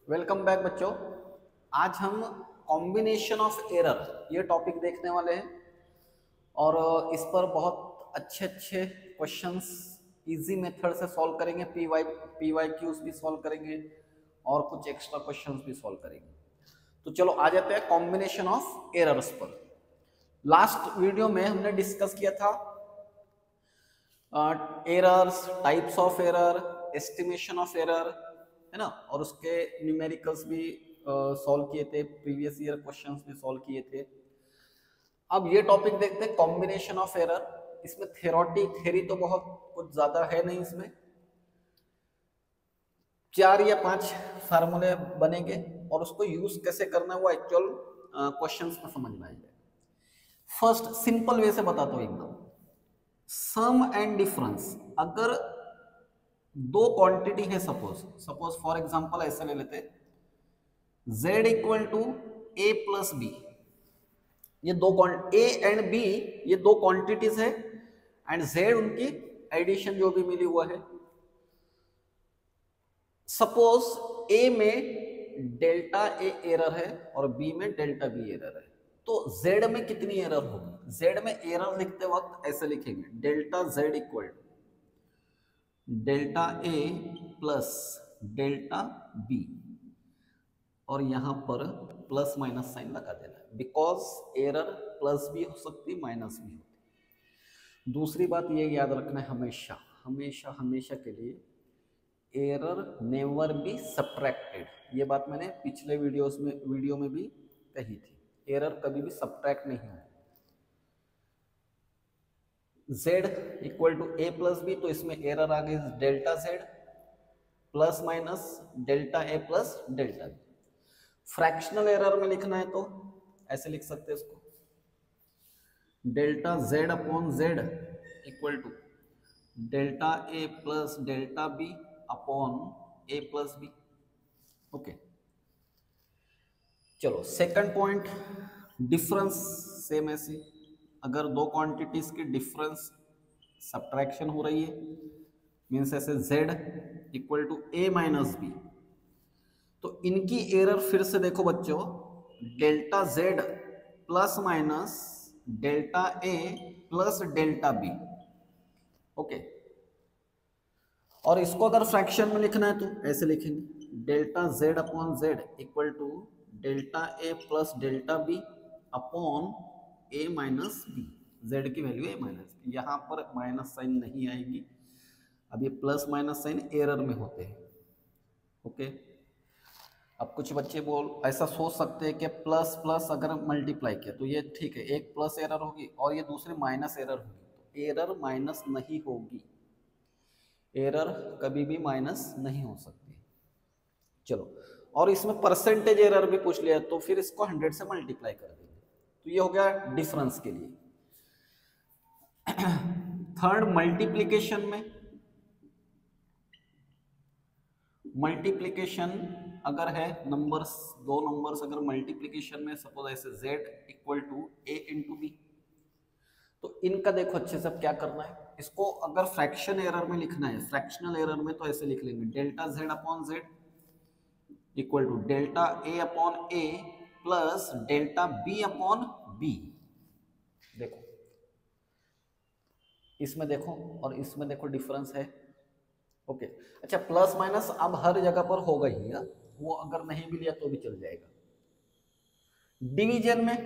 Welcome back बच्चों। आज हम कॉम्बिनेशन ऑफ एरर ये टॉपिक देखने वाले हैं और इस पर बहुत अच्छे अच्छे क्वेश्चंस इजी मेथड से सॉल्व करेंगे। पी वाई क्यूज भी सॉल्व करेंगे और कुछ एक्स्ट्रा क्वेश्चंस भी सॉल्व करेंगे। तो चलो आ जाते हैं कॉम्बिनेशन ऑफ एरर्स पर। लास्ट वीडियो में हमने डिस्कस किया था errors, types of error, estimation of error, है ना, और उसके न्यूमेरिकल्स भी सॉल्व किए थे, प्रीवियस ईयर क्वेश्चंस भी सॉल्व किए थे। अब ये टॉपिक देखते हैं कॉम्बिनेशन ऑफ एरर। इसमें थ्योरी तो बहुत कुछ ज्यादा है नहीं, इसमें 4 या 5 फार्मूले बनेंगे और उसको यूज कैसे करना है वो एक्चुअल क्वेश्चंस में समझ में आ जाएगा। फर्स्ट सिंपल वे से बताता हूँ एकदम। सम एंड डिफरेंस, अगर दो क्वांटिटी है, सपोज फॉर एग्जांपल ऐसे ले लेते z equal to a plus B. ये दो a एंड b ये दो क्वांटिटीज है एंड z उनकी एडिशन जो भी मिली हुआ है। सपोज a में डेल्टा a एरर है और b में डेल्टा b एरर है, तो z में कितनी एरर होगी? z में एरर लिखते वक्त ऐसे लिखेंगे delta z equal to delta a plus delta b और यहां पर प्लस माइनस साइन लगा देना, बिकॉज एरर प्लस भी हो सकती माइनस भी होती। दूसरी बात ये याद रखना है, हमेशा हमेशा हमेशा के लिए एरर नेवर बी सब्ट्रैक्टेड। ये बात मैंने पिछले वीडियो में भी कही थी, एरर कभी भी सब्ट्रैक्ट नहीं है। z equal to a plus B, तो इसमें एरर आ गई delta z plus minus delta a plus delta b। Fractional error में लिखना है तो ऐसे लिख सकते हैं इसको, delta z upon z equal to delta a plus delta b upon a plus b। Okay, चलो सेकंड पॉइंट, डिफरेंस। सेम ऐसे अगर दो क्वांटिटीज की डिफरेंस सब्ट्रैक्शन हो रही है, मीन्स ऐसे z equal to a minus B, तो इनकी एरर फिर से देखो बच्चों, delta z plus minus delta a plus delta b। Okay, और इसको अगर फ्रैक्शन में लिखना है तो ऐसे लिखेंगे delta z upon z equal to delta a plus delta b upon a minus b। z की वैल्यू a माइनस b, यहां पर माइनस साइन नहीं आएगी। अब ये प्लस माइनस साइन एरर में होते हैं। ओके, अब कुछ बच्चे ऐसा सोच सकते हैं कि प्लस प्लस अगर मल्टीप्लाई किया तो ये ठीक है, एक प्लस एरर होगी और ये दूसरी माइनस एरर होगी, तो एरर माइनस नहीं होगी, एरर कभी भी माइनस नहीं हो सकती। चलो, और इसमें परसेंटेज एरर भी पूछ लिया तो फिर इसको 100 से मल्टीप्लाई कर देंगे, तो ये हो गया डिफरेंस के लिए। थर्ड, मल्टीप्लिकेशन में, मल्टीप्लिकेशन अगर है नंबर्स, दो नंबर्स अगर मल्टीप्लिकेशन में, सपोज ऐसे z equal to a into B, तो इनका देखो अच्छे से क्या करना है। इसको अगर फ्रैक्शन एरर में लिखना है, फ्रैक्शनल एरर में, तो ऐसे लिख लेंगे delta z upon z equal to delta a upon a plus delta b upon b। देखो इसमें देखो और इसमें देखो डिफरेंस है। ओके, अच्छा प्लस माइनस अब हर जगह पर होगा ही, वो अगर नहीं भी लिया तो भी चल जाएगा। डिवीजन में,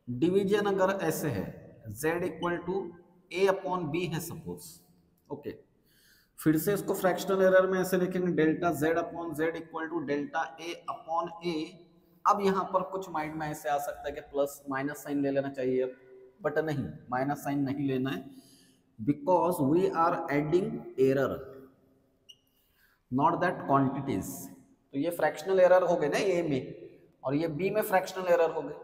डिवीजन अगर ऐसे है z equal to a upon b है सपोज। ओके, फिर से इसको फ्रैक्शनल एरर में ऐसे लिखेंगे delta z upon z equal to delta a upon a। अब यहां पर कुछ माइंड में ऐसे आ सकता है कि प्लस माइनस साइन ले लेना चाहिए, बट नहीं, माइनस साइन नहीं लेना है, because we are adding error, not that quantities. तो ये फ्रैक्शनल एरर हो गए ना ए में, और ये बी में फ्रैक्शनल एरर हो गए।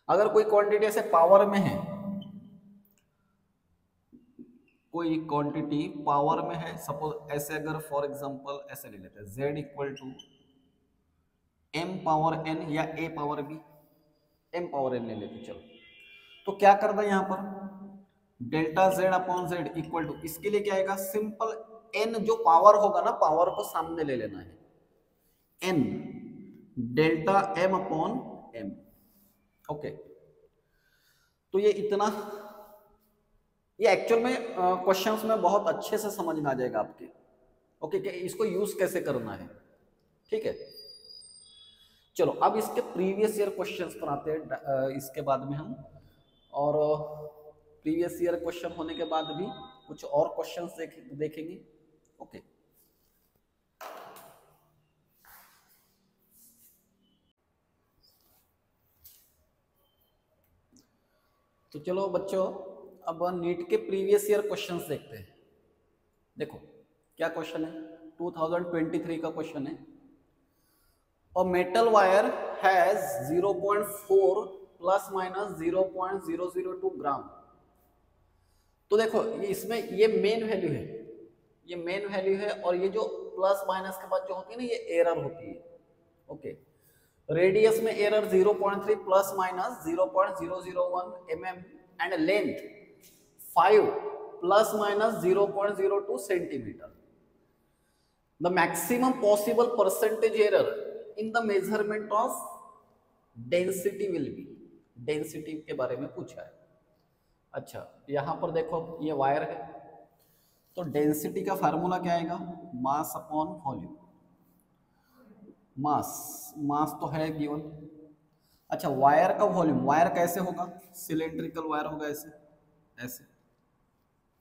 अगर कोई क्वांटिटी ऐसे पावर में है, कोई क्वांटिटी पावर में है, सपोज ऐसे अगर फॉर एग्जांपल ऐसे ले लेते हैं z equal to m power n या a power b, m power n ले लेते चलो, तो क्या करना है यहाँ पर, delta Z upon Z equal to, इसके लिए क्या आएगा, सिंपल एन जो पावर होगा ना, पावर को सामने ले लेना है, N delta M upon M. Okay, तो ये इतना, ये एक्चुअल में क्वेश्चंस में बहुत अच्छे से समझ में आ जाएगा आपके। ओके, कि इसको यूज कैसे करना है, ठीक है। चलो अब इसके प्रीवियस ईयर क्वेश्चंस पर आते हैं इसके बाद में हम, और प्रीवियस ईयर क्वेश्चन होने के बाद भी कुछ और क्वेश्चंस देखेंगे। ओके, तो चलो बच्चों अब नीट के प्रीवियस ईयर क्वेश्चंस देखते हैं। देखो क्या क्वेश्चन है, 2023 का क्वेश्चन है। A metal wire has 0.4 plus minus 0.002 ग्राम। तो देखो इसमें ये मेन वैल्यू है, ये मेन वैल्यू है, और ये जो प्लस माइनस के बाद जो होती है ना, ये एरर होती है। ओके, रेडियस में error 0.3 plus minus 0.001 mm and length 5 plus minus 0.02 centimetre. The maximum possible percentage error in the measurement of density will be, density के बारे में पूछा है। अच्छा, यहां पर देखो ये वायर है, तो डेंसिटी का फार्मूला क्या आएगा, मास अपॉन वॉल्यूम। मास तो है गिवन। अच्छा, वायर का वॉल्यूम, वायर कैसे होगा, सिलेंड्रिकल वायर होगा, ऐसे ऐसे,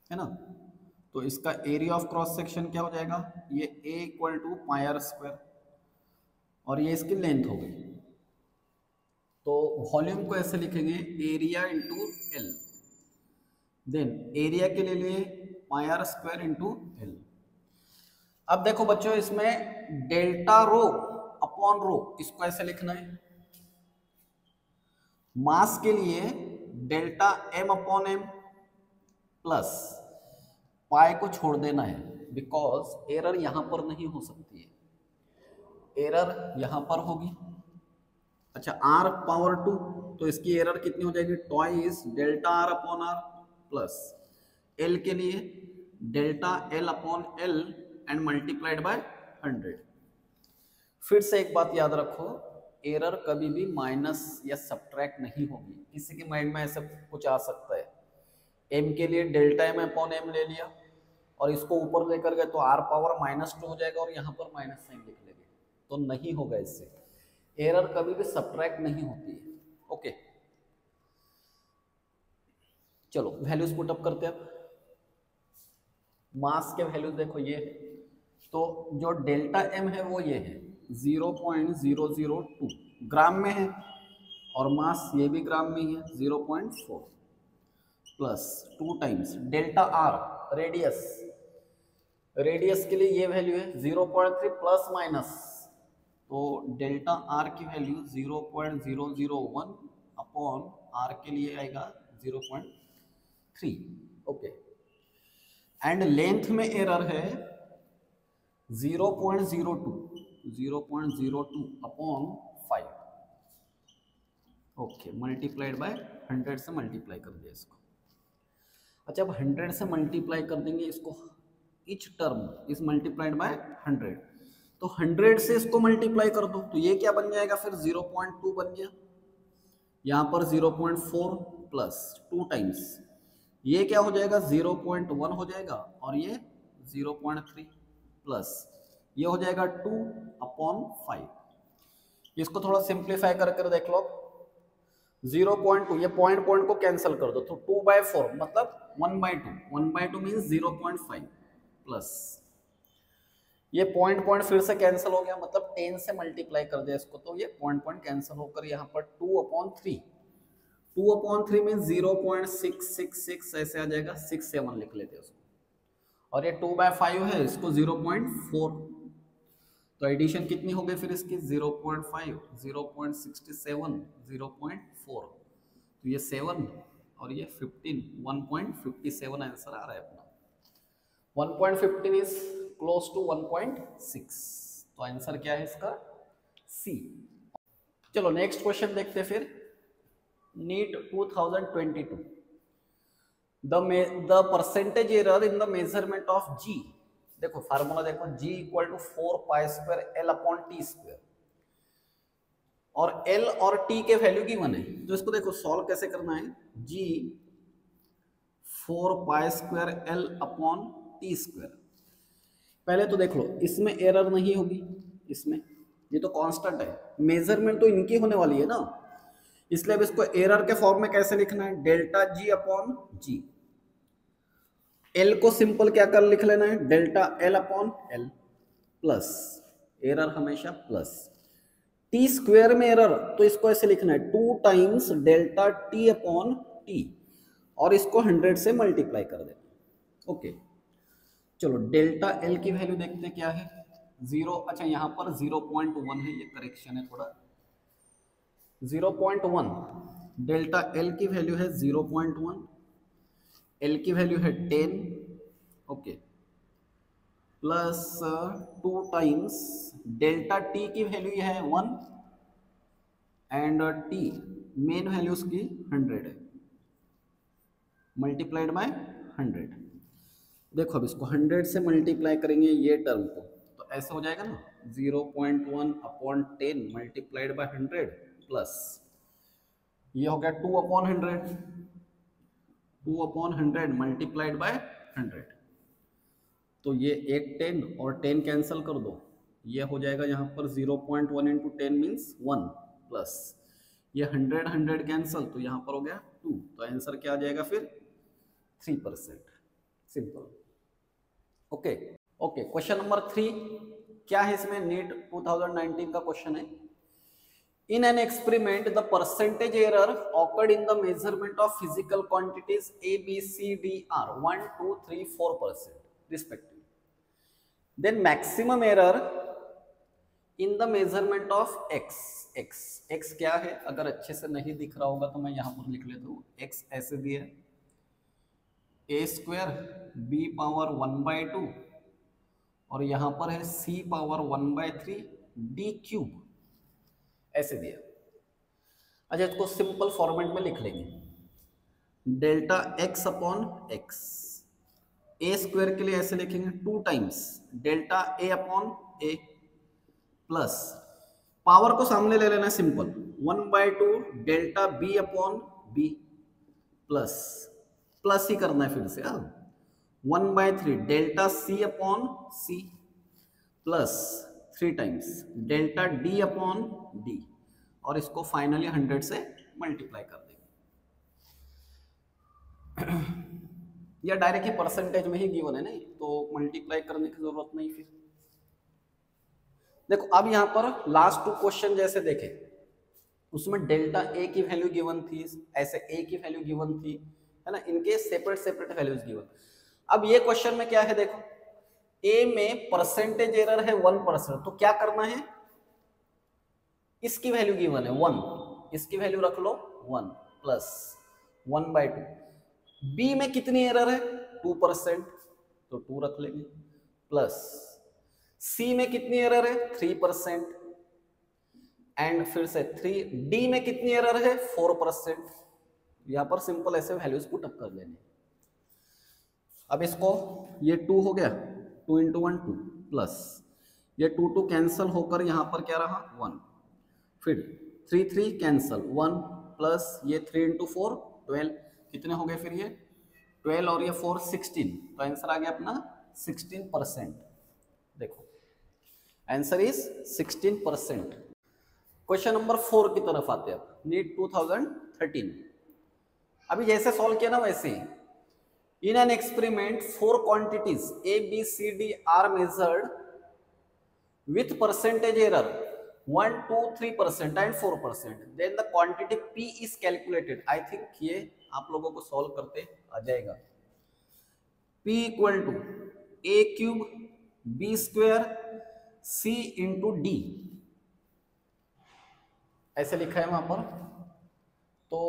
है ना। तो इसका एरिया ऑफ क्रॉस सेक्शन क्या हो जाएगा, ये A equal to pi R square, और ये इसकी लेंथ हो गई। तो वॉल्यूम को ऐसे लिखेंगे, area into L, then area के लिए pi R square into L. अब देखो बच्चों इसमें डेल्टा रो अपॉन रो, इसको ऐसे लिखना है। मास के लिए delta M upon M plus pi को छोड़ देना है, बिकॉज एरर यहां पर नहीं हो सकती है, एरर यहां पर होगी। अच्छा, आर पावर 2, तो इसकी एरर कितनी हो जाएगी, twice delta R upon R plus L के लिए delta L upon L and multiplied by 100। फिर से एक बात याद रखो, एरर कभी भी माइनस या सब्ट्रैक्ट नहीं होगी। किसी के माइंड में ऐसा कुछ आ सकता है, एम के लिए डेल्टा एम अपॉन एम ले लिया और इसको ऊपर लेकर गए तो आर पावर -2 हो जाएगा और यहाँ पर माइनस साइन लिख लेंगे, तो नहीं होगा। इससे एरर कभी भी सब्ट्रैक्ट नहीं होती है। ओके, चलो वैल्यूज पुटअप करते हैं। मास के वैल्यूज देखो ये, तो जो डेल्टा एम है वो ये है 0.002 ग्राम में है, और मास ये भी ग्राम में ही है 0.4 plus 2 times delta are radius, radius के लिए ये वैल्यू है 0.3 प्लस माइनस, तो डेल्टा आर की वैल्यू 0.001 अपॉन आर के लिए आएगा 0.3। ओके, एंड लेंथ में एरर है 0.02 अपॉन 5। ओके, मल्टीप्लाइड बाय 100 से मल्टीप्लाई कर दिया इसको। अच्छा, अब 100 से मल्टीप्लाई कर देंगे इसको, each term is multiplied by 100, तो 100 से इसको मल्टीप्लाई कर दो, तो ये क्या बन जाएगा फिर 0.2 बन गया, यहाँ पर 0.4 प्लस 2 टाइम्स, ये क्या हो जाएगा 0.1 हो जाएगा, और ये 0.3 प्लस ये हो जाएगा 2 अपॉन 5। इसको थोड़ा सिंप्लीफाई कर देख लो, 0.2 ये पॉइंट को कैंसिल कर दो, तो 2/4 मतलब 1/2, 1/2 मीन्स 0.5 प्लस ये पॉइंट फिर से कैंसिल हो गया, मतलब 10 से मल्टीप्लाई कर दिया इसको, तो ये पॉइंट कैंसिल होकर यहाँ पर 2/3 मीन्स 0.666 ऐसे आ जाएगा, 67 लिख लेते हैं उसको, और ये 2/5 है, इसको 0.4, तो एडिशन कितनी हो गई फिर इसकी 0.5, 0.67, 0.4, तो ये 7 और ये 15, 1.57 आंसर आ रहा है अपना। 1.15 इज क्लोज टू 1.6, तो आंसर क्या है इसका, सी। चलो नेक्स्ट क्वेश्चन देखते हैं फिर, NEET 2022। The percentage error in the measurement of G, देखो फार्मूला देखो, g equal to 4 pi square L upon T square, और l और t के वैल्यू गिवन है, तो इसको देखो सॉल्व कैसे करना है, g 4 pi square L upon T square. पहले तो देख लो इसमें एरर नहीं होगी, इसमें ये तो कांस्टेंट है, मेजरमेंट तो इनकी होने वाली है ना, इसलिए अब इसको एरर के फॉर्म में कैसे लिखना है, डेल्टा जी अपॉन जी। एल को सिंपल क्या कर लिख लेना है, delta L upon L, plus error हमेशा प्लस, टी स्क्वायर में एरर तो इसको ऐसे लिखना है 2 times delta T upon T, और इसको 100 से मल्टीप्लाई कर देना। ओके चलो डेल्टा एल की वैल्यू देखते क्या है, 0, अच्छा यहाँ पर 0.1 है, ये करेक्शन है थोड़ा, 0.1, डेल्टा एल की वैल्यू है 0.1, एल की वैल्यू है 10, okay, plus 2 times delta T की वैल्यू है 1 एंड टी मेन वैल्यू उसकी 100 है, मल्टीप्लाइड बाय 100। देखो अब इसको 100 से मल्टीप्लाई करेंगे ये टर्म को, तो ऐसे हो जाएगा ना, 0.1 अपॉन 10 मल्टीप्लाइड बाय 100 प्लस ये हो गया 2 अपॉन 100, 2 अपॉन 100 मल्टीप्लाइड बाय 100, तो ये एक 10 और 10 कैंसिल कर दो, ये हो जाएगा यहाँ पर 0.1 इंटू 10 मीन्स 1, प्लस ये 100 कैंसिल, तो यहाँ पर हो गया 2, तो आंसर क्या आ जाएगा फिर 3%, simple. Okay okay, question number 3 क्या है, इसमें नीट 2019 का क्वेश्चन है, in an experiment the percentage error occurred in the measurement of physical quantities A B C D are 1 2 3 4% respectively, then maximum error in the measurement of X, X क्या है, अगर अच्छे से नहीं दिख रहा होगा तो मैं यहाँ पर लिख लेता हूँ, एक्स ऐसे दिया है ए स्क्वायर बी पावर 1/2 और यहाँ पर है सी पावर 1/3 डी क्यूब, ऐसे दिया। अच्छा इसको सिंपल फॉर्मेट में लिख लेंगे, delta X upon X, A square के लिए ऐसे लिखेंगे 2 times delta A upon A, plus power को सामने ले लेना simple, 1/2 delta B upon B, plus plus ही करना है फिर से, 1/3 delta C upon C, plus 3 times delta D upon D, और इसको फाइनली 100 से मल्टीप्लाई कर देंगे, या डायरेक्ट ही परसेंटेज में ही गिवन है नहीं, तो मल्टीप्लाई करने की जरूरत नहीं। फिर देखो अब यहाँ पर लास्ट 2 क्वेश्चन जैसे देखे, उसमें डेल्टा ए की वैल्यू गिवन थी, ऐसे ए की वैल्यू गिवन थी, है ना, इनके सेपरेट सेपरेट वैल्यूज गिवन। अब ये क्वेश्चन में क्या है, देखो ए में परसेंटेज एरर है 1%, तो क्या करना है, इसकी वैल्यू गिवन है 1, इसकी वैल्यू रख लो 1 प्लस 1/2, बी में कितनी एरर है 2%, तो 2 रख लेंगे, प्लस सी में कितनी एरर है 3%, एंड फिर से 3, डी में कितनी एरर है 4%, यहां पर सिंपल ऐसे वैल्यूज पुट अप कर लेने। अब इसको ये 2 हो गया, 2 इंटू 1 2, प्लस ये 2 कैंसल होकर यहां पर क्या रहा 1, फिर 3 3 कैंसल 1, प्लस ये 3 इंटू 4 12, कितने हो गए फिर ये 12 और ये 4 16, तो आंसर आ गया अपना 16%। देखो आंसर इज 16%। क्वेश्चन नंबर 4 की तरफ आते हैं, नीट 2013। अभी जैसे सॉल्व किया ना वैसे ही, in an experiment 4 quantities A B C D are measured with percentage error 1 2 3% and 4%, then the quantity P is calculated. I think ये आप लोगों को सॉल्व करते आ जाएगा। P equal to A cube B square C into D, ऐसे लिखा है वहां पर। तो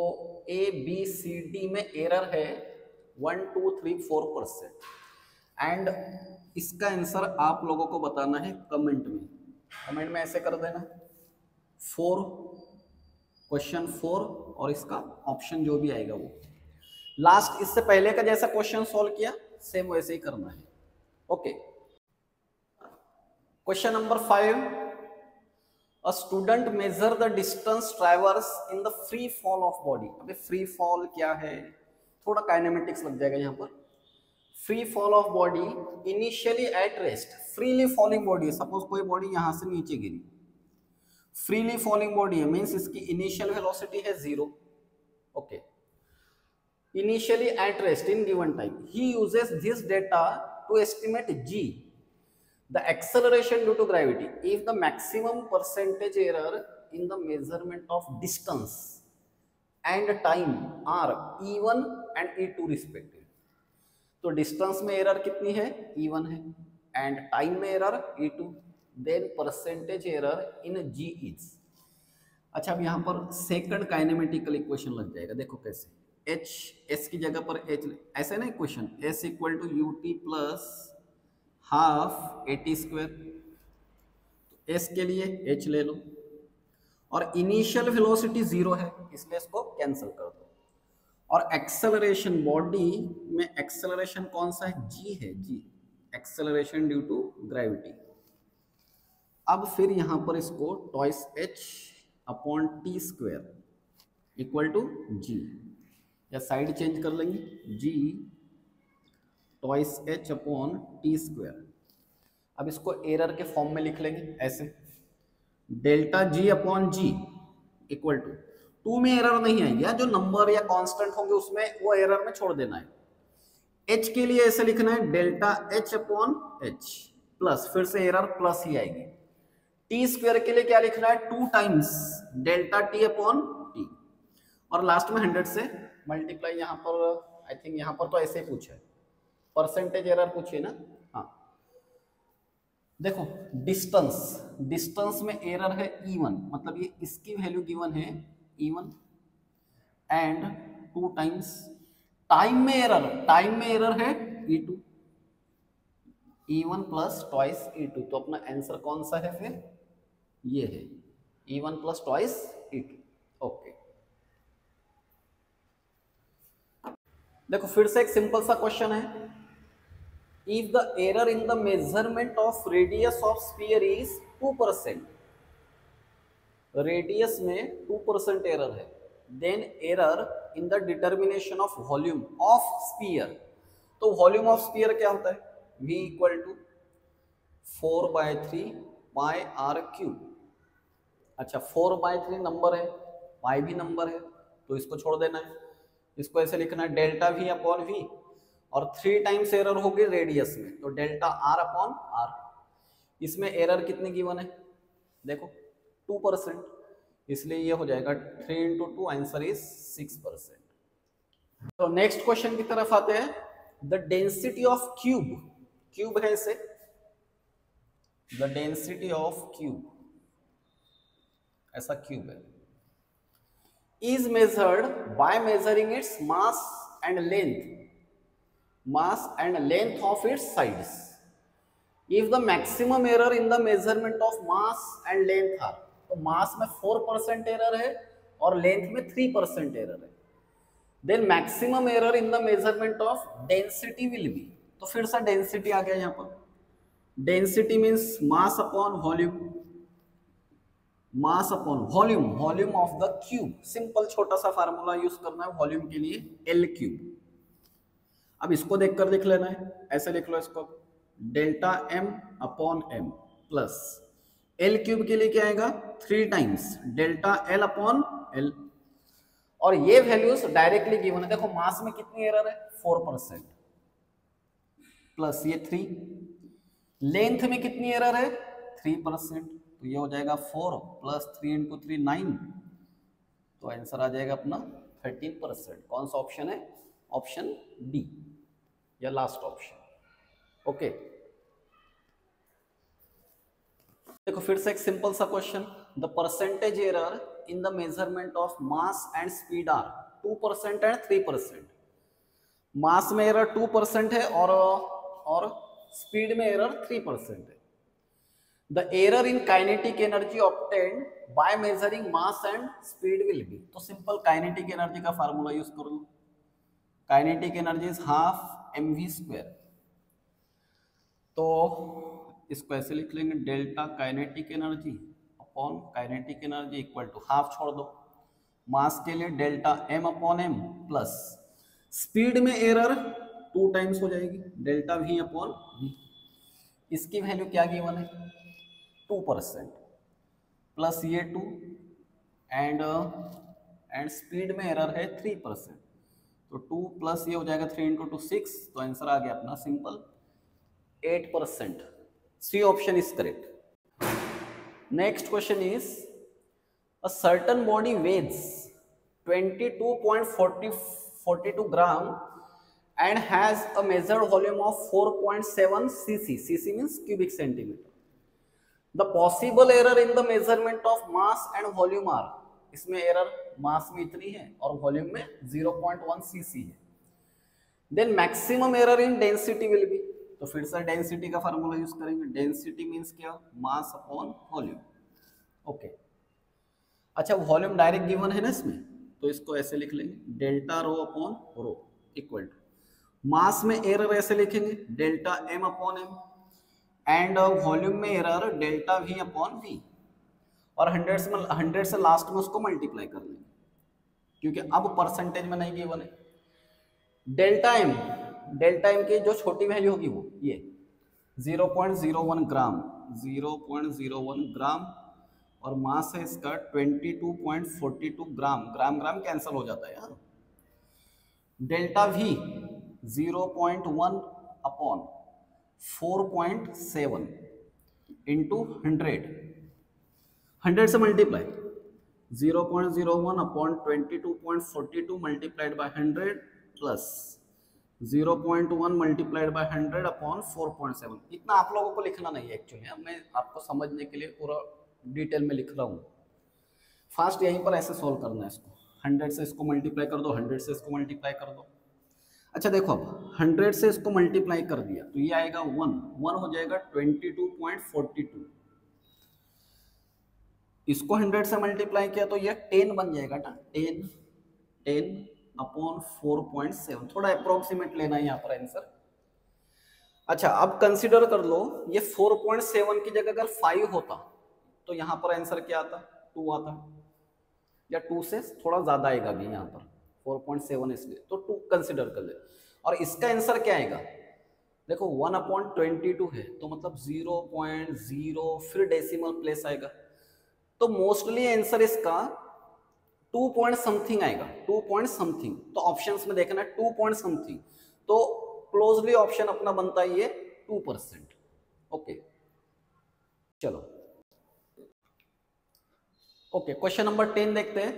ए बी सी डी में एरर है 1 2 3 4%, एंड इसका आंसर आप लोगों को बताना है कमेंट में। कमेंट में ऐसे कर देना 4 क्वेश्चन 4 और इसका ऑप्शन जो भी आएगा वो लास्ट इससे पहले का जैसा क्वेश्चन सॉल्व किया सेम वैसे ही करना है। Okay, question number 5, a student measure the distance traverse in the free fall of body. अबे फ्री फॉल क्या है, थोड़ा काइनेमेटिक्स लग जाएगा यहाँ पर। Free fall of body initially at rest, freely falling body, suppose कोई बॉडी यहां से नीचे गिरी, फ्रीली फॉलिंग बॉडी है, मींस इसकी इनिशियल वेलोसिटी है 0। Okay, initially at rest in given time, he uses this data to estimate g, the acceleration due to gravity, if the maximum percentage error in the measurement of distance and time are e1 and e2 respectively। तो distance में error कितनी है, e1 है, and time में error e2, then percentage error in g is. अच्छा, अब यहाँ पर सेकंड काइनेमेटिकल इक्वेशन लग जाएगा, देखो कैसे, h s की जगह पर h, ऐसे ना equation s equal to U T plus half A T square, तो s के लिए h ले लो, और इनिशियल वेलोसिटी 0 है इसलिए इसको कैंसिल कर दो, और एक्सेलरेशन बॉडी में एक्सेलरेशन कौन सा है, g है, g, acceleration due to gravity. अब फिर यहां पर इसको twice h upon T square equal to g, या साइड चेंज कर लेंगे, g twice h upon T square. अब इसको एरर के फॉर्म में लिख लेंगे ऐसे, delta g upon g equal to, 2 में एरर नहीं आएगी, जो नंबर या कांस्टेंट होंगे उसमें वो एरर में छोड़ देना है। h के लिए ऐसे लिखना है delta h upon h plus, फिर से एरर प्लस ही आएगी। टी स्क्वायर के लिए क्या लिखना है, 2 times delta t upon t, और लास्ट में 100 से मल्टीप्लाई। यहाँ पर आई थिंक यहाँ पर तो ऐसे ही पूछा है, परसेंटेज एरर पूछिए ना। हाँ देखो, डिस्टेंस में एरर है e1, मतलब ये इसकी वैल्यू गिवन है e1, एंड 2 टाइम्स टाइम में एरर है e2, e1 plus twice e2, तो अपना आंसर कौन सा है फिर, ये है e1 plus twice e2। Okay, देखो फिर से एक सिंपल सा क्वेश्चन है, if the error in the measurement of radius of sphere is 2%, radius में 2% एरर है, then error in the determination of volume of sphere, तो वॉल्यूम ऑफ स्फीयर क्या होता है, v equal to 4/3 pi R cube. अच्छा, 4/3 number है, पाई भी number है, तो इसको छोड़ देना है, इसको ऐसे लिखना है डेल्टा v अपॉन v, और 3 टाइम्स एरर होगी रेडियस में, तो डेल्टा r अपॉन r। इसमें एरर कितनी गिवन है, देखो 2%, इसलिए ये हो जाएगा 3 इंटू 2, आंसर इज 6%। तो नेक्स्ट क्वेश्चन की तरफ आते हैं, द डेंसिटी ऑफ क्यूब है इसे, द डेंसिटी ऑफ क्यूब, ऐसा क्यूब है, is measured by measuring its mass and length of its sides, if the maximum error in the measurement of mass and length are, तो मास में 4% error है और length में 3% error है, then maximum error in the measurement of density will be, तो फिर से density आ गया यहाँ पर, density means mass upon volume of the cube, simple छोटा सा फार्मूला यूज करना है वॉल्यूम के लिए, L क्यूब। अब इसको देखकर लिख लेना है, ऐसे लिख लो इसको, delta m upon m plus L cube के लिए क्या आएगा, 3 times delta L upon L, और ये वैल्यूज डायरेक्टली गिवन है। देखो मास में कितनी एरर है, 4% प्लस ये 3, लेंथ में कितनी एरर है, 3%, तो ये हो जाएगा 4 प्लस 3 इंटू 3 9, तो आंसर आ जाएगा अपना 13%। कौन सा ऑप्शन है, ऑप्शन डी, या लास्ट ऑप्शन। ओके, देखो फिर से एक सिंपल सा question, the percentage error in the measurement of mass and speed are 2% and 3%। Mass में एरर 2% है और स्पीड में एरर 3% है। The error in kinetic energy obtained by measuring mass and speed will be, तो simple kinetic energy का formula use कर लो। Kinetic energy is half mv²। तो इसको ऐसे लिख लेंगे, delta kinetic energy upon kinetic energy equal to half छोड़ दो, मास के लिए delta m upon m plus speed में एरर 2 टाइम्स हो जाएगी, डेल्टा v अपॉन v। इसकी वैल्यू क्या गिवन है 2% प्लस ये 2 एंड स्पीड में एरर है 3%, तो 2 प्लस ये हो जाएगा 3 इंटू 2 6, तो आंसर आ गया अपना simple 8%। C option is correct. Next question is a certain body weighs 22.42 gram and has a measured volume of 4.7 cc. cc means cubic centimeter. The possible error in the measurement of mass and volume are, इसमें error मास में इतनी है और volume में 0.1 cc है। Then maximum error in density will be, तो फिर से डेंसिटी का फार्मूला यूज करेंगे। डेंसिटी मीन्स क्या, मास अपॉन वॉल्यूम। ओके, अच्छा वॉल्यूम डायरेक्ट गिवन है ना इसमें, तो इसको ऐसे लिख लेंगे delta rho upon rho equal to mass में एरर ऐसे लिखेंगे delta m upon m and volume में error delta v upon v, और 100 से लास्ट में उसको मल्टीप्लाई कर लेंगे क्योंकि अब परसेंटेज में नहीं गिवन है। डेल्टा m की जो छोटी वैल्यू होगी वो ये 0.01 ग्राम, 0.01 ग्राम, और मास है इसका 22.42 ग्राम, ग्राम कैंसल हो जाता है यार। डेल्टा v 0.1 अपॉन 4.7 इंटू 100 से multiply, 0.01 upon 22.42 multiplied by 100 plus 0.1 multiplied by 100 upon 4.7। इतना आप लोगों को लिखना नहीं है एक्चुअली, मैं आपको समझने के लिए पूरा डिटेल में लिख रहा हूँ। फास्ट यहीं पर ऐसे सॉल्व करना है इसको, 100 से इसको मल्टीप्लाई कर दो, 100 से इसको मल्टीप्लाई कर दो। अच्छा देखो अब 100 से इसको मल्टीप्लाई कर दिया तो ये आएगा 1 हो जाएगा 22.42, इसको 100 से मल्टीप्लाई किया तो ये 10 बन जाएगा ना, 10 अपॉन 4.7, थोड़ा अप्रोक्सीमेट लेना है यहाँ पर आंसर। अच्छा अब कंसिडर कर लो ये 4.7 की जगह अगर 5 होता तो यहाँ पर आंसर क्या आता, 2 आता, या 2 से थोड़ा ज्यादा आएगा भी यहाँ पर 4.7 इसलिए, तो 2 कंसिडर कर ले। और इसका आंसर क्या आएगा देखो 1/22 है तो मतलब 0.0 फिर डेसिमल प्लेस आएगा, तो मोस्टली आंसर इसका 2 पॉइंट समथिंग आएगा, 2 पॉइंट समथिंग। तो ऑप्शंस में देखना 2 पॉइंट समथिंग, तो क्लोजली ऑप्शन अपना बनता है ये 2%। ओके चलो ओके, क्वेश्चन नंबर 10 देखते हैं।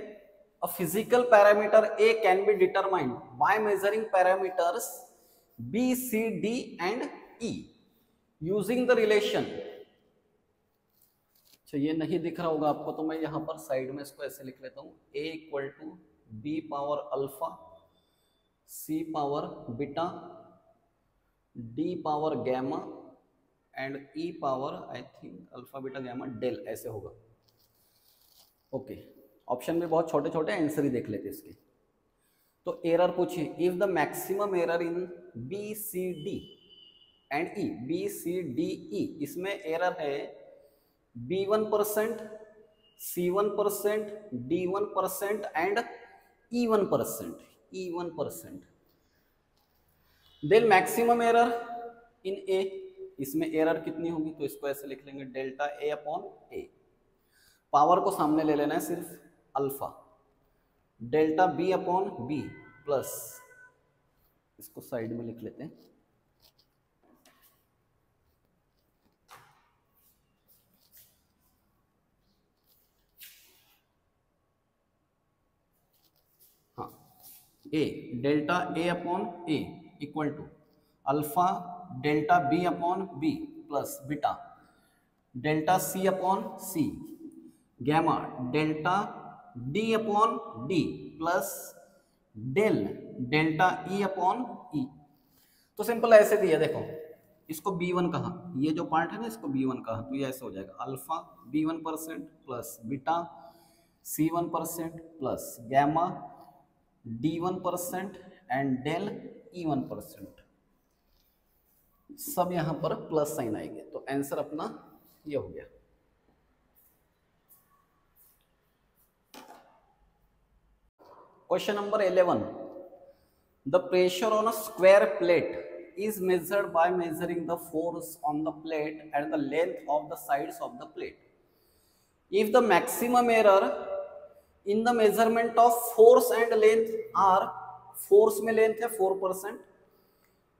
A physical parameter A can be determined by measuring parameters B C D and E using the relation. अच्छा ये नहीं दिख रहा होगा आपको तो मैं यहाँ पर साइड में इसको ऐसे लिख लेता हूँ, a equal to B power alpha, C power beta, D power gamma and E power I think alpha beta gamma del, ऐसे होगा। ओके ऑप्शन में बहुत छोटे छोटे आंसर ही देख लेते इसके। तो एरर पूछिए, if the maximum error in B C D and E, B C D E, इसमें एरर है B1%, C1%, D1% and E1%। Then maximum error in A, इसमें एरर कितनी होगी तो इसको ऐसे लिख लेंगे delta A upon A, power को सामने ले लेना है सिर्फ alpha, delta B upon B plus, इसको साइड में लिख लेते हैं, A delta A upon A equal to alpha delta B upon B plus beta delta C upon C, gamma delta D upon D plus del delta E upon E. तो simple ऐसे दिया, देखो इसको B1 कहा, ये जो part है ना इसको B1 कहा, तो ये ऐसे हो जाएगा alpha B1% plus beta C1% plus gamma D1% and del E1%, सब यहां पर प्लस साइन आएंगे, तो आंसर अपना ये हो गया। Question number 11, the pressure on a square plate is measured by measuring the force on the plate and the length of the sides of the plate. If the maximum error in the measurement of force and length are, force में length है 4%,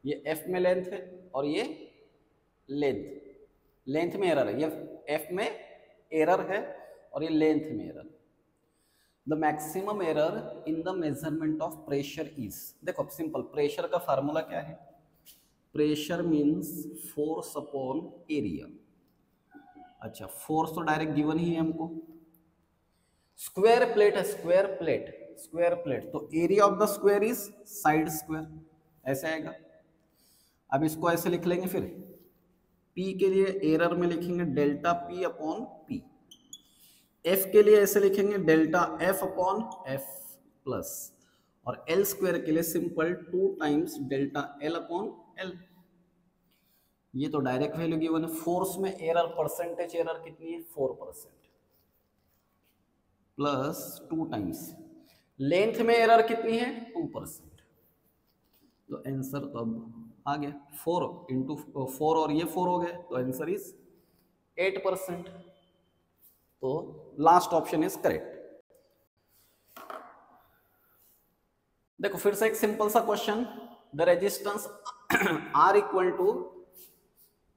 ये F में length है और ये length में error है, ये F में एरर है और ये लेंथ में error. The maximum error in the measurement of pressure is, देखो सिंपल, प्रेशर का फार्मूला क्या है, pressure means force upon area. अच्छा, फोर्स तो डायरेक्ट गिवन ही है हमको, स्क्वायर प्लेट है, स्क्वायर प्लेट तो area of the square is side square, ऐसे आएगा। अब इसको ऐसे लिख लेंगे, फिर P के लिए एरर में लिखेंगे delta P upon P, F के लिए ऐसे लिखेंगे delta F upon F plus, और L स्क्वायर के लिए simple 2 times delta L upon L। ये तो डायरेक्ट वैल्यू गिवन है। फोर्स में एरर, परसेंटेज एरर कितनी है 4% प्लस 2 टाइम्स, लेंथ में एरर कितनी है 2%, तो आंसर तो अब आ गया 4 इंटू 4 और ये 4 हो गए, तो आंसर इज 8%। तो लास्ट ऑप्शन इज करेक्ट। देखो फिर से एक सिंपल सा question, the resistance R equal to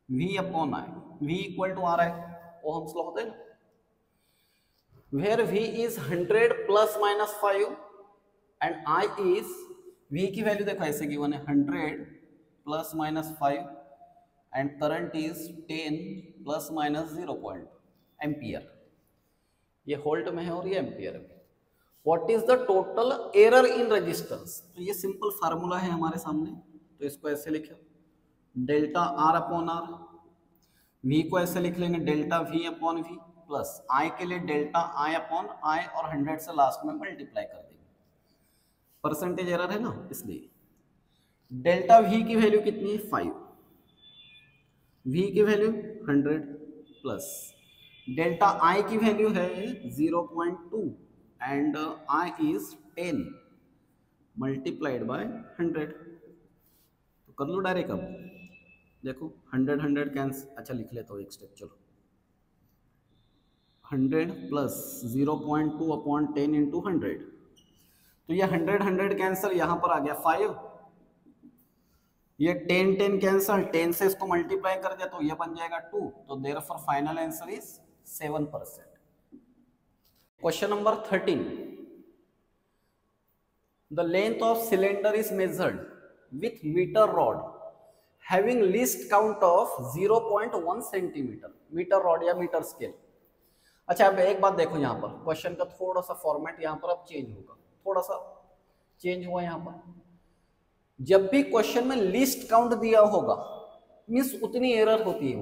V upon I, V equal to R है, ओहम्स लॉ होता है ना, where V is 100 plus minus 5 and I is, V की वैल्यू देखो ऐसे गिवन है 100 plus minus 5 and current is 10 plus minus 0 ampere, ये volt में है और ये एम्पियर में। What is the total error in resistance, तो ये सिंपल फार्मूला है हमारे सामने, तो इसको ऐसे लिखे delta R upon R, V को ऐसे लिख लेंगे delta V upon V plus I के लिए डेल्टा I अपॉन I और 100 से लास्ट में मल्टीप्लाई कर देंगे, परसेंटेज एरर है ना इसलिए। डेल्टा V की वैल्यू कितनी है 5, V की वैल्यू 100 प्लस डेल्टा I की वैल्यू है 0.2 and I is 10 multiplied by 100, तो कर लो डायरेक्ट। अब देखो 100 कैंसिल, अच्छा लिख लेता हूँ एक स्टेप, चलो 100 प्लस 0.2 अपॉन 10 इंटू 100, तो ये 100 कैंसिल, यहाँ पर आ गया 5, ये 10 कैंसिल, 10 से इसको मल्टीप्लाई कर दिया तो ये बन जाएगा 2, तो therefore final answer is 7%। Question number 13, the length of cylinder is measured with metre rod having least count of 0.1 centimetre, metre rod या मीटर स्केल। अच्छा अब एक बात देखो, यहाँ पर क्वेश्चन का थोड़ा सा फॉर्मेट यहाँ पर अब चेंज होगा, थोड़ा सा चेंज हुआ यहाँ पर। जब भी क्वेश्चन में लीस्ट काउंट दिया होगा मीन्स उतनी एरर होती है,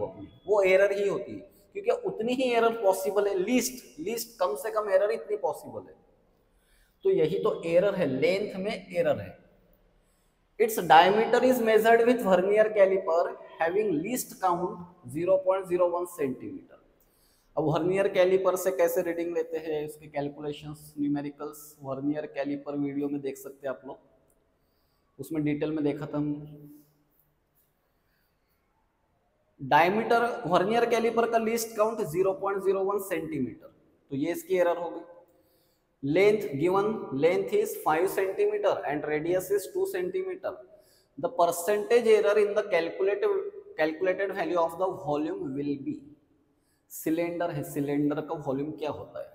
वो एरर ही होती है, क्योंकि उतनी ही एरर पॉसिबल है, लीस्ट कम से कम एरर इतनी पॉसिबल है, तो यही तो एरर है, लेंथ में एरर है। Its diameter is measured with vernier calliper having least count 0.01 centimetre. अब वर्नियर कैलिपर से कैसे रीडिंग लेते हैं, इसके calculations, numericals vernier calliper video में देख सकते हैं आप लोग, उसमें डिटेल में देखा था हमने। डायमीटर वर्नियर कैलिपर का लीस्ट काउंट 0.01 सेंटीमीटर, तो ये इसकी एरर हो गई। Length given, length is 5 centimetre and radius is 2 centimetre. The percentage error in the calculated value of the volume will be, cylinder है, सिलेंडर का वॉल्यूम क्या होता है,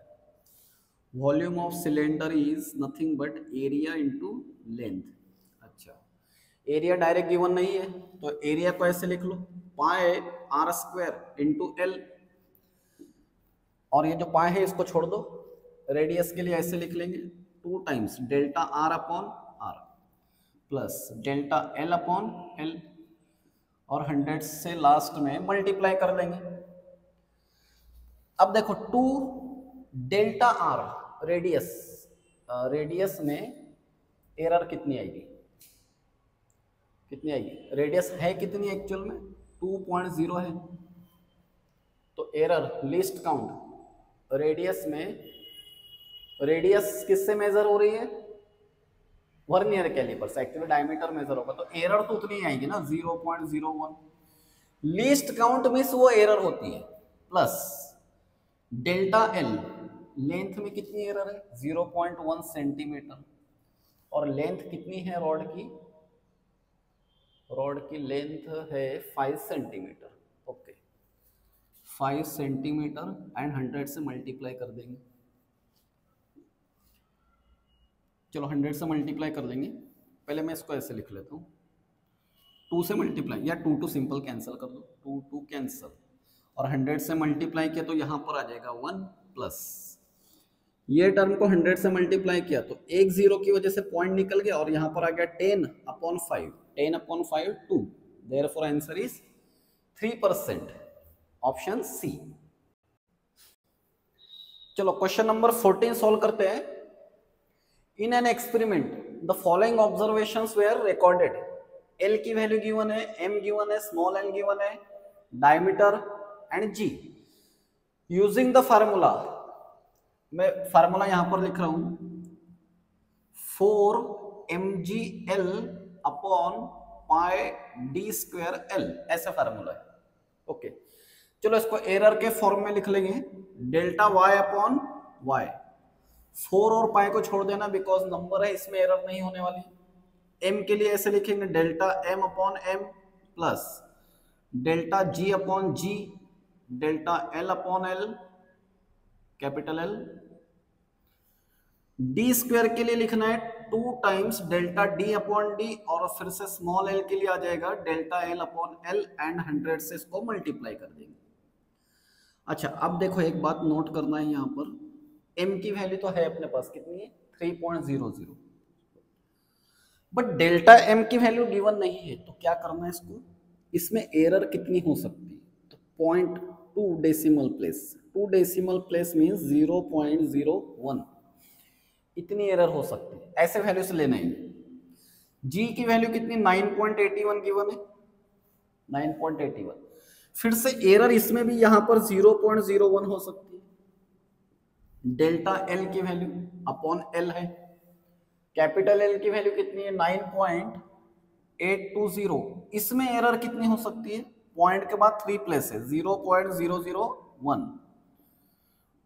volume of cylinder is nothing but area into length. अच्छा area direct given नहीं है, तो area को ऐसे लिख लो पाई आर स्क्वायर इंटू एल, और ये जो पाई है इसको छोड़ दो, रेडियस के लिए ऐसे लिख लेंगे 2 times delta R upon R plus delta L upon L, और 100 से लास्ट में मल्टीप्लाई कर लेंगे। अब देखो 2 डेल्टा आर रेडियस, रेडियस में एरर कितनी आएगी, कितनी आएगी, रेडियस है कितनी एक्चुअल में 2.0 है, तो एरर लिस्ट काउंट रेडियस में, रेडियस किससे मेजर हो रही है, वर्नियर कैलिपर से, एक्चुअली डायमीटर मेजर होगा, तो एरर तो उतनी आएगी ना 0.01। लीस्ट काउंट मीन्स वो एरर होती है, प्लस डेल्टा एल, लेंथ में कितनी एरर है 0.1 सेंटीमीटर, और लेंथ कितनी है रॉड की, रॉड की लेंथ है 5 सेंटीमीटर। ओके 5 सेंटीमीटर एंड 100 से मल्टीप्लाई कर देंगे, चलो 100 से मल्टीप्लाई कर लेंगे, पहले मैं इसको ऐसे लिख लेता हूँ, 2 से मल्टीप्लाई, या 2 टू सिंपल कैंसिल कर दो, 2 टू कैंसिल, और 100 से मल्टीप्लाई किया तो यहाँ पर आ जाएगा 1 प्लस, ये टर्म को 100 से मल्टीप्लाई किया तो एक जीरो की वजह से पॉइंट निकल गया, और यहाँ पर आ गया 10/5, 10/5 2, therefore answer is 3%, option C. चलो क्वेश्चन नंबर 14 सॉल्व करते हैं। In an experiment the following observations were recorded, L की वैल्यू गिवन है, एम गिवन है, स्मॉल एन गिवन है, diameter and G. Using the formula, मैं फार्मूला यहां पर लिख रहा हूं 4mgl upon pi D square L, ऐसा फार्मूला है। ओके चलो इसको एरर के फॉर्म में लिख लेंगे, डेल्टा वाई अपॉन वाई, 4 और पाई को छोड़ देना बिकॉज नंबर है, इसमें एरर नहीं होने वाली। एम के लिए ऐसे लिखेंगे delta M upon M plus delta G upon G, delta L upon L, capital L. D square के लिए लिखना है 2 times delta D upon D, और फिर से स्मॉल एल के लिए आ जाएगा delta L upon L, and 100 से इसको मल्टीप्लाई कर देंगे। अच्छा अब देखो एक बात नोट करना है, यहाँ पर m की वैल्यू तो है अपने पास, कितनी है 3.00, बट डेल्टा m की वैल्यू गिवन नहीं है, तो क्या करना है इसको, इसमें एरर कितनी हो सकती है, तो 0.2 decimal place, 2 decimal place means 0.01, इतनी एरर हो सकती है, ऐसे वैल्यू से लेना है। g की वैल्यू कितनी 9.81 गिवन है, 9.81, फिर से एरर इसमें भी यहां पर 0.01 हो सकती है। डेल्टा एल की वैल्यू अपॉन एल है, कैपिटल एल की वैल्यू कितनी है 9.820, इसमें एरर कितनी हो सकती है, पॉइंट के बाद 3 प्लेस है 0.001,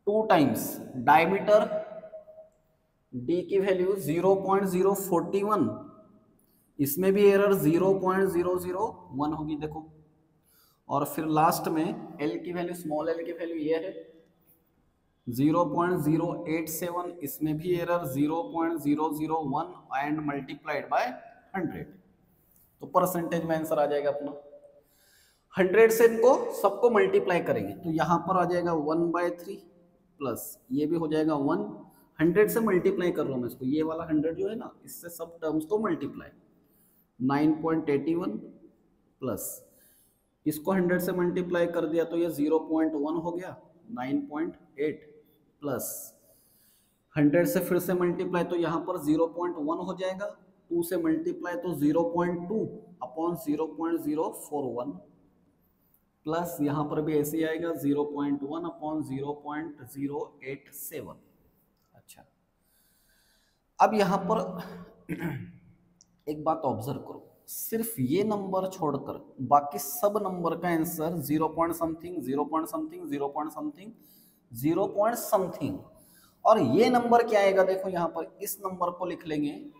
2 टाइम्स डायमीटर डी की वैल्यू 0.041, इसमें भी एरर 0.001 होगी देखो, और फिर लास्ट में एल की वैल्यू, स्मॉल एल की वैल्यू ये है 0.087, इसमें भी एरर 0.001 एंड मल्टीप्लाइड बाय 100, तो परसेंटेज में आंसर आ जाएगा अपना। 100 से इनको सबको मल्टीप्लाई करेंगे तो यहाँ पर आ जाएगा 1/3 प्लस ये भी हो जाएगा 1, 100 से मल्टीप्लाई कर रहा हूँ मैं इसको, ये वाला 100 जो है ना, इससे सब टर्म्स को मल्टीप्लाई, 9.81 प्लस इसको 100 से मल्टीप्लाई कर दिया तो ये 0.1 हो गया, 9.8 प्लस 100 से फिर से मल्टीप्लाई तो यहाँ पर 0.1 हो जाएगा, 2 से मल्टीप्लाई तो 0.2 अपॉन 0.041 प्लस यहाँ पर भी ऐसे ही आएगा 0.1 अपॉन 0.087। अच्छा अब यहाँ पर एक बात ऑब्जर्व करो, सिर्फ ये नंबर छोड़कर बाकी सब नंबर का answer 0 point something, 0 point something, 0 point something, 0 point something, और ये नंबर क्या आएगा देखो, यहाँ पर इस नंबर को लिख लेंगे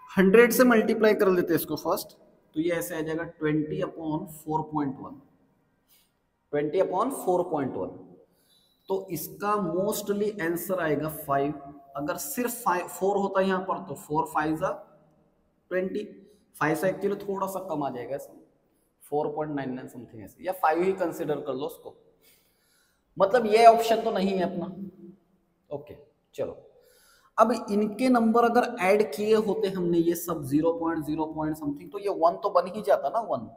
100 से मल्टीप्लाई कर लेते हैं इसको फर्स्ट, तो ये ऐसे आ जाएगा 20/4.1, 20/4.1, तो इसका मोस्टली आंसर आएगा 5। अगर सिर्फ 4 होता है यहाँ पर तो 4 5 20, 5 से एक्चुअली थोड़ा सा कम आ जाएगा इसमें, 4.99 समथिंग ऐसे, या 5 ही कंसिडर कर लो उसको, मतलब ये ऑप्शन तो नहीं है अपना। ओके चलो अब इनके नंबर अगर ऐड किए होते हमने ये सब 0.0 समथिंग, तो ये 1 तो बन ही जाता ना 1,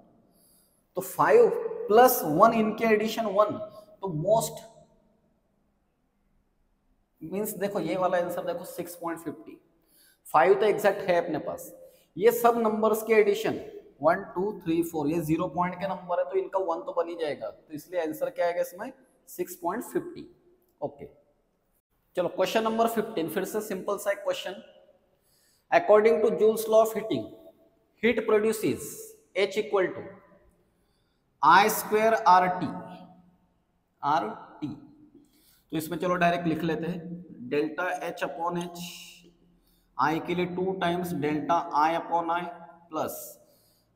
तो 5 प्लस 1 इनके एडिशन 1, तो मोस्ट मींस देखो ये वाला आंसर देखो 6.50, 5 तो एग्जैक्ट है अपने पास, ये सब नंबर्स के एडिशन 1 2 3 4, ये 0 पॉइंट के नंबर है तो इनका 1 तो बन ही जाएगा, तो इसलिए आंसर क्या आएगा इसमें 6.50। ओके, चलो क्वेश्चन नंबर 15 फिर से सिंपल सा एक question. According to Joule's law of heating, heat produces H equal to I square R T. तो इसमें चलो डायरेक्ट लिख लेते हैं, delta H upon H, I के लिए 2 times delta I upon I plus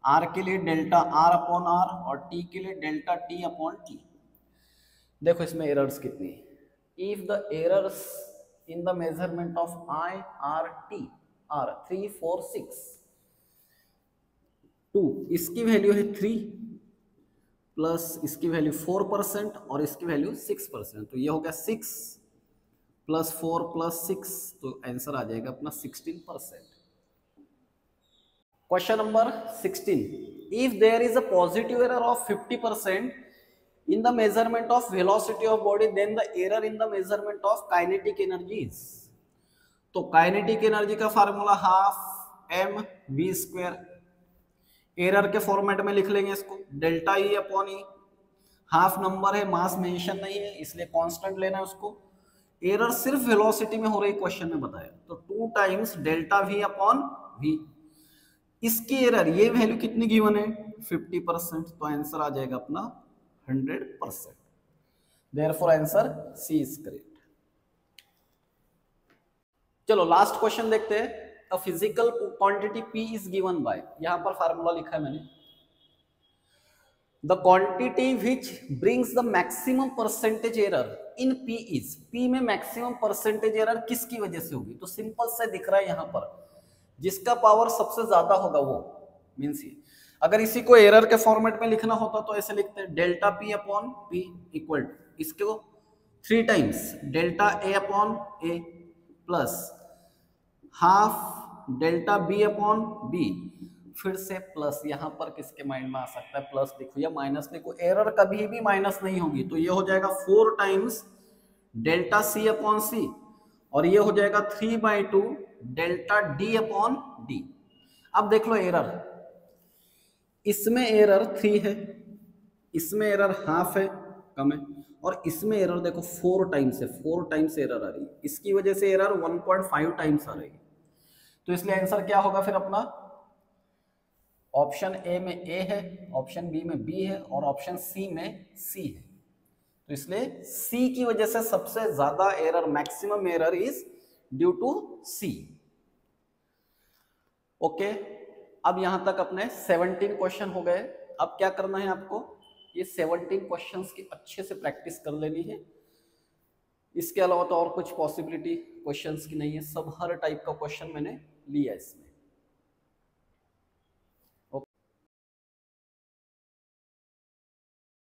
R के लिए डेल्टा R अपॉन R और T के लिए डेल्टा T अपॉन T। देखो इसमें एरर्स कितनी है। If the errors in the measurement of I R T are 3 4 6 2, इसकी वैल्यू है 3 प्लस इसकी वैल्यू 4% और इसकी वैल्यू 6%, तो ये हो गया 6 प्लस 4 प्लस 6, तो आंसर आ जाएगा अपना 16%। Question number 16, if there is a positive error of 50% in the measurement of velocity of body, then the error in the measurement of kinetic energy is। तो काइनेटिक एनर्जी का formula half M V square, error के format में लिख लेंगे इसको, delta E upon E, half number है, mass mention नहीं है इसलिए कांस्टेंट लेना है उसको। एरर सिर्फ वेलोसिटी में हो रही क्वेश्चन में बताया, तो 2 times delta V upon V. इसकी एरर ये वैल्यू कितनी गिवन है 50%, तो आंसर आ जाएगा अपना 100%। Therefore answer C is correct. चलो लास्ट क्वेश्चन देखते हैं। A physical quantity P is given by, यहां पर फार्मूला लिखा है मैंने, the quantity which brings the maximum percentage error in P is, P में मैक्सिमम परसेंटेज एरर किसकी वजह से होगी, तो सिंपल से दिख रहा है यहां पर, जिसका पावर सबसे ज्यादा होगा वो मीन्स ये। अगर इसी को एरर के फॉर्मेट में लिखना होता तो ऐसे लिखते हैं, delta P upon P equal to इसको 3 times delta A upon A plus half delta B upon B, फिर से प्लस, यहां पर किसके माइंड में आ सकता है प्लस लिखो या माइनस लिखो, एरर कभी भी माइनस नहीं होगी, तो ये हो जाएगा 4 times delta C upon C और ये हो जाएगा 3/2 डेल्टा D अपॉन D। अब देख लो एरर, इसमें एरर 3 है, इसमें एरर हाफ है कम है, और इसमें एरर देखो 4 टाइम्स है, 4 टाइम्स एरर आ रही है, इसकी वजह से एरर 1.5 टाइम्स आ रही है। तो इसलिए आंसर क्या होगा फिर अपना, ऑप्शन ए में A है, ऑप्शन बी में B है और ऑप्शन सी में C है। तो इसलिए C की वजह से सबसे ज्यादा error, maximum error is due to C। Okay, अब यहां तक अपने 17 क्वेश्चन हो गए। अब क्या करना है आपको, ये 17 क्वेश्चंस की अच्छे से प्रैक्टिस कर लेनी है। इसके अलावा तो और कुछ पॉसिबिलिटी क्वेश्चंस की नहीं है, सब हर टाइप का क्वेश्चन मैंने लिया इसमें।